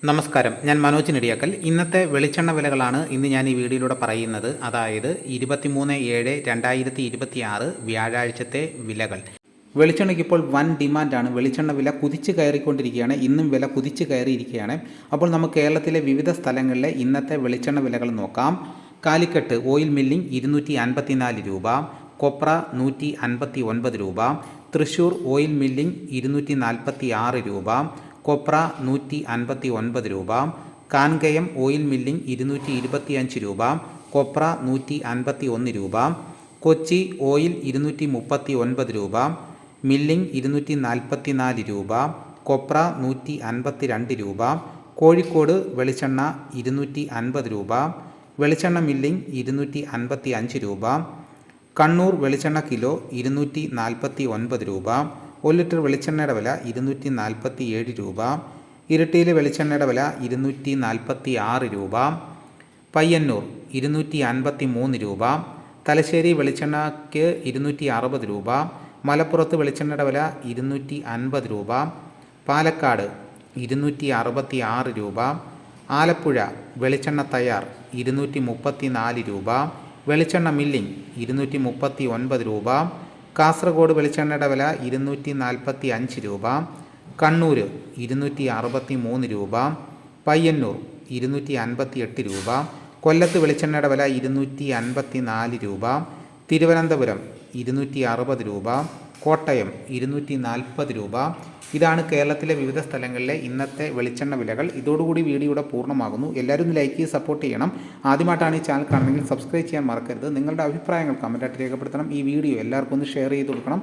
നമസ്കാരം, ഞാൻ മനോജ് നെടിയാക്കൽ. ഇന്നത്തെ വെളിച്ചെണ്ണ വിലകളാണ് ഇന്ന് ഞാൻ ഈ വീഡിയോയിലൂടെ പറയുന്നത്. അതായത് 23/7/2026 വ്യാഴാഴ്ചത്തെ വിലകൾ. വെളിച്ചെണ്ണയ്ക്ക് ഇപ്പോൾ വൻ ഡിമാൻഡാണ്. വെളിച്ചെണ്ണ വില കുതിച്ച് കയറിക്കൊണ്ടിരിക്കുകയാണ്. ഇന്നും വില കുതിച്ച് കയറിയിരിക്കുകയാണ്. അപ്പോൾ നമുക്ക് കേരളത്തിലെ വിവിധ സ്ഥലങ്ങളിലെ ഇന്നത്തെ വെളിച്ചെണ്ണ വിലകൾ നോക്കാം. കാലിക്കട്ട് ഓയിൽ മില്ലിംഗ് 254 രൂപ, കൊപ്ര 159 രൂപ, തൃശ്ശൂർ ഓയിൽ മില്ലിംഗ് 246 രൂപ, കൊപ്ര 159 രൂപ, കാൻകയം ഓയിൽ മില്ലിംഗ് 225 രൂപ, കൊപ്ര 151 രൂപ, കൊച്ചി ഓയിൽ 239 രൂപ, മില്ലിംഗ് 244 രൂപ, കൊപ്ര 152 രൂപ, കോഴിക്കോട് വെളിച്ചെണ്ണ 250 രൂപ, വെളിച്ചെണ്ണ മില്ലിംഗ് 255 രൂപ, കണ്ണൂർ വെളിച്ചെണ്ണ കിലോ 249 രൂപ, 1 ലിറ്റർ വെളിച്ചെണ്ണയുടെ വില 247 രൂപ, ഇരിട്ടിയിലെ വെളിച്ചെണ്ണയുടെ വില 246 രൂപ, പയ്യന്നൂർ 253 രൂപ, തലശ്ശേരി വെളിച്ചെണ്ണയ്ക്ക് 260 രൂപ, മലപ്പുറത്ത് വെളിച്ചെണ്ണയുടെ വില 250 രൂപ, പാലക്കാട് 266 രൂപ, ആലപ്പുഴ വെളിച്ചെണ്ണ തയ്യാർ 234 രൂപ, വെളിച്ചെണ്ണ മില്ലിംഗ് 239 രൂപ, കാസർഗോഡ് വെളിച്ചെണ്ണയുടെ വില 245 രൂപ, കണ്ണൂർ 263 രൂപ, പയ്യന്നൂർ 258 രൂപ, കൊല്ലത്ത് വെളിച്ചെണ്ണയുടെ വില 254 രൂപ, തിരുവനന്തപുരം 260 രൂപ, കോട്ടയം 240 രൂപ. ഇതാണ് കേരളത്തിലെ വിവിധ സ്ഥലങ്ങളിലെ ഇന്നത്തെ വെളിച്ചെണ്ണ വിലകൾ. ഇതോടുകൂടി വീഡിയോയുടെ പൂർണ്ണമാകുന്നു. എല്ലാവരും ലൈക്ക് ചെയ്ത് സപ്പോർട്ട് ചെയ്യണം. ആദ്യമായിട്ടാണ് ഈ ചാനൽ കാണുന്നതെങ്കിൽ സബ്സ്ക്രൈബ് ചെയ്യാൻ മറക്കരുത്. നിങ്ങളുടെ അഭിപ്രായങ്ങൾ കമൻറ്റായിട്ട് രേഖപ്പെടുത്തണം. ഈ വീഡിയോ എല്ലാവർക്കും ഒന്ന് ഷെയർ ചെയ്ത് കൊടുക്കണം.